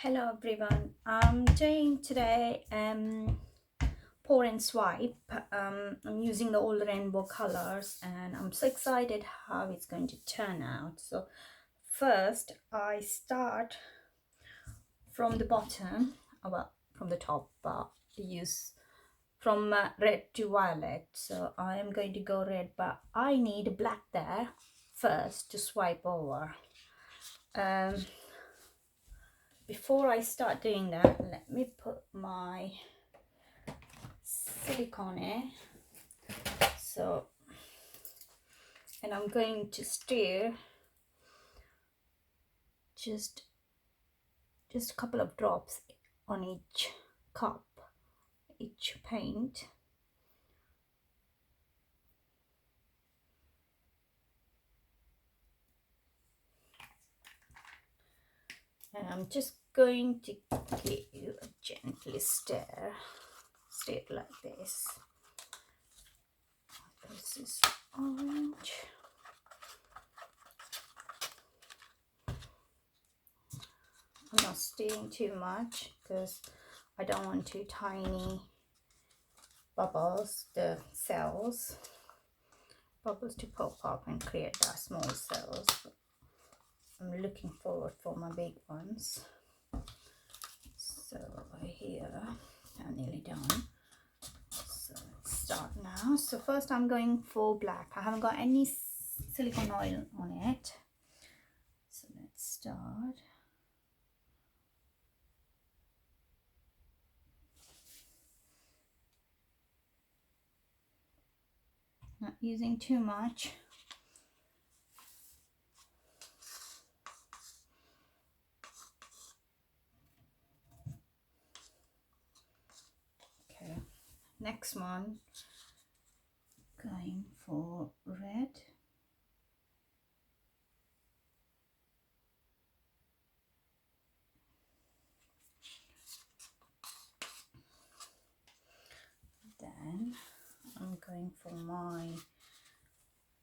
Hello everyone. I'm doing today pour and swipe. I'm using the old rainbow colors and I'm so excited how it's going to turn out. So first I start from the bottom, well from the top, but use from red to violet. So I am going to go red, but I need black there first to swipe over. Before I start doing that, let me put my silicone in. So, and I'm going to stir just a couple of drops on each cup, each paint. And I'm just going to give you a gently stir it like this. This is orange. I'm not stirring too much because I don't want too tiny bubbles, the cells, bubbles to pop up and create that small cells. I'm looking forward for my big ones. So here, I'm nearly done. So let's start now. So first I'm going for black. I haven't got any silicone oil on it. So let's start. Not using too much. Okay, next one, going for red. Then I'm going for my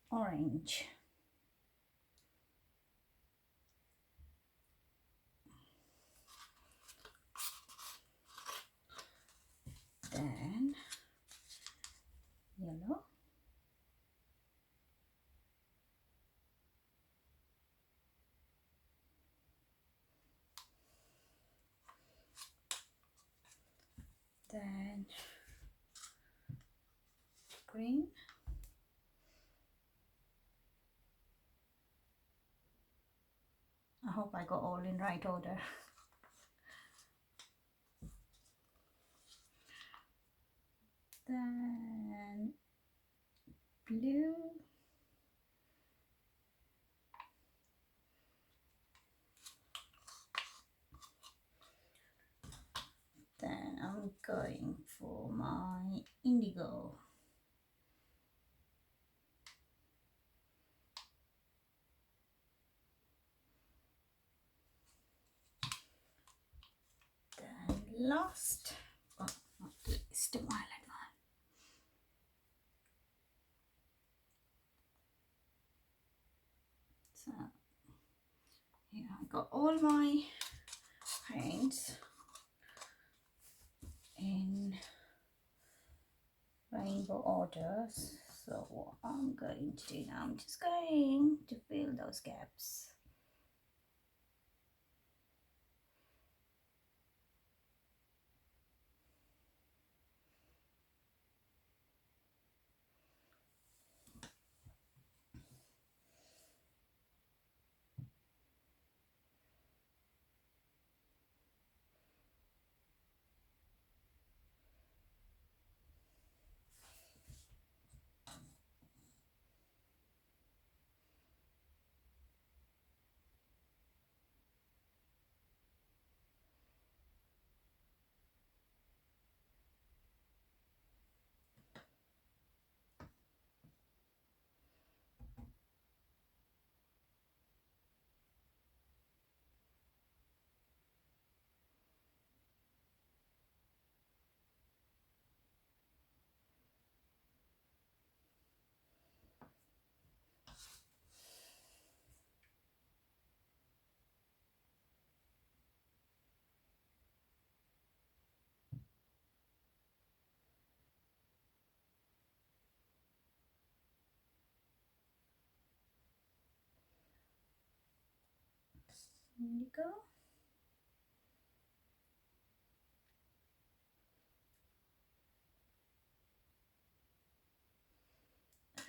orange. Then yellow. Then green. I hope I got all in right order. Then blue. Then I'm going for my indigo. Then last, but not least, the violet one. So here I got all my paints in rainbow orders. So what I'm going to do now, I'm just going to fill those gaps. Indigo.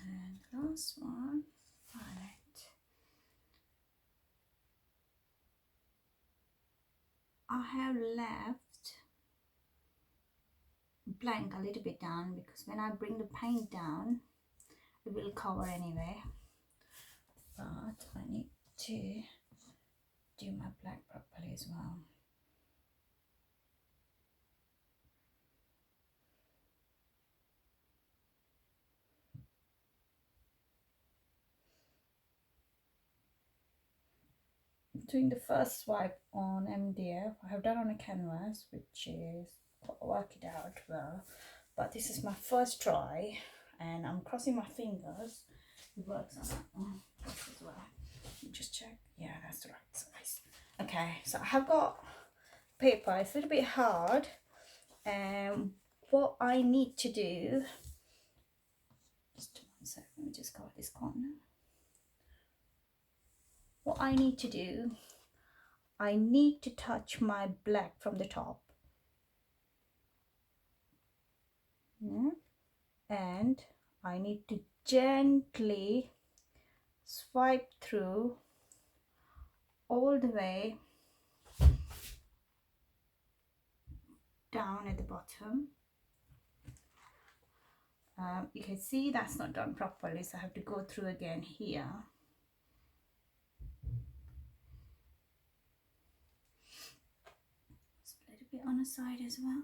And last one, violet. I have left blank a little bit down because when I bring the paint down, it will cover anyway. But I need to do my black properly as well. Doing the first swipe on MDF. I have done on a canvas, which is work it out well, but this is my first try and I'm crossing my fingers it works on that one as well. Just check, yeah, that's the right size. Okay, so I have got paper. It's a little bit hard, and what I need to do, just 1 second, let me just cover this corner. What I need to do, I need to touch my black from the top. Yeah. And I need to gently swipe through all the way down at the bottom. You can see that's not done properly, so I have to go through again here. Split a bit on the side as well.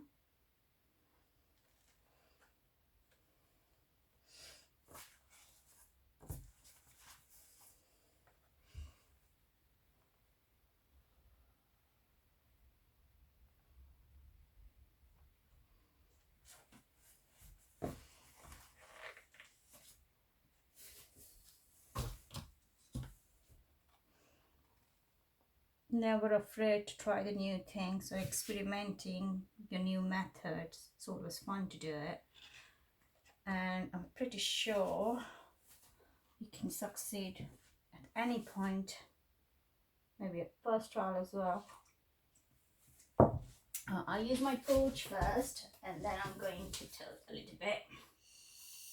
Never afraid to try the new thing, so experimenting your new methods, it's always fun to do it, and I'm pretty sure you can succeed at any point, maybe at first trial as well. I'll use my torch first and then I'm going to tilt a little bit.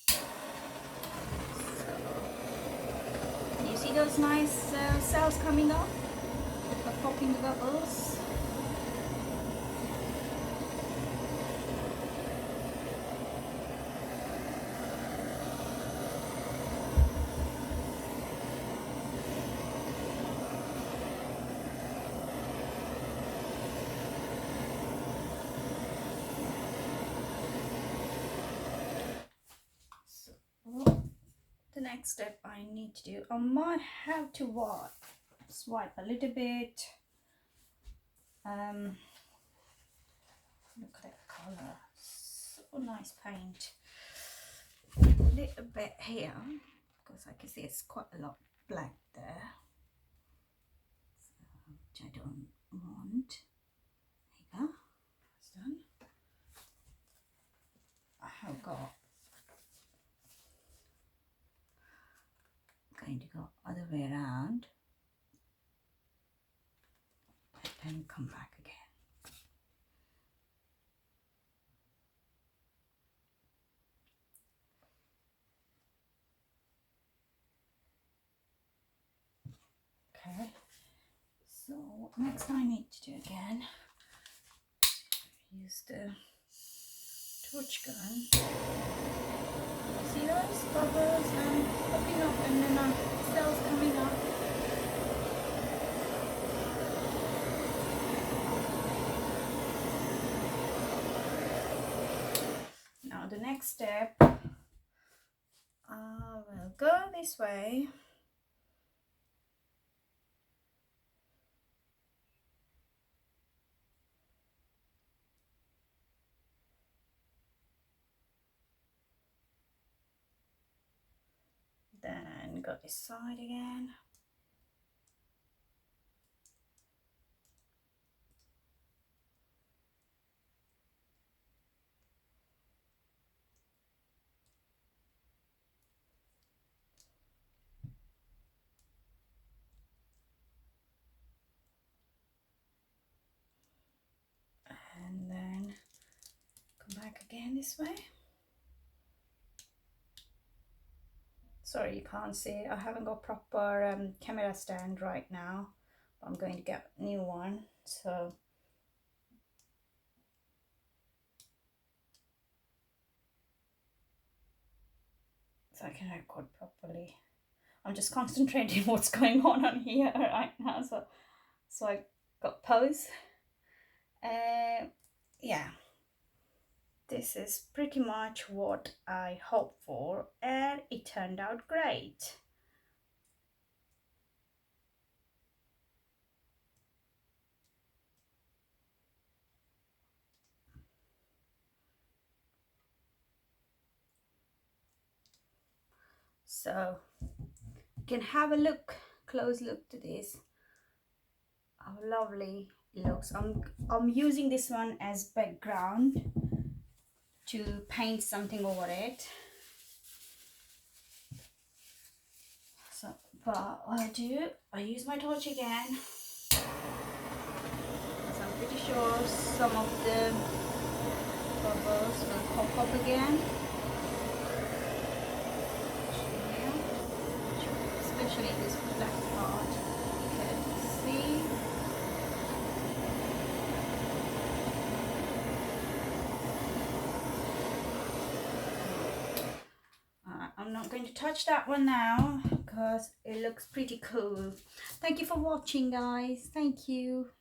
So, you see those nice cells coming up? Popping the bubbles. So, the next step I need to do, I might have to swipe a little bit. Look at that color, so nice paint. A little bit here because I can see it's quite a lot black there, so, which I don't want. There you go, that's done. I have got, going to go other way around and then come back again. Okay, so what next I need to do again, use the torch gun. See those bubbles popping up and then cells coming up. Now the next step, I will go this way. Then go this side again. again this way. Sorry you can't see it. I haven't got proper camera stand right now. I'm going to get a new one, so I can record properly. I'm just concentrating what's going on here right now, so I got pose. Yeah, this is pretty much what I hoped for, and it turned out great. So you can have a look, close look to this. How lovely it looks. I'm using this one as background to paint something over it. So but what I use my torch again, because I'm pretty sure some of the bubbles will pop up again. Especially this black part, you can see. I'm not going to touch that one now because it looks pretty cool. Thank you for watching, guys. Thank you.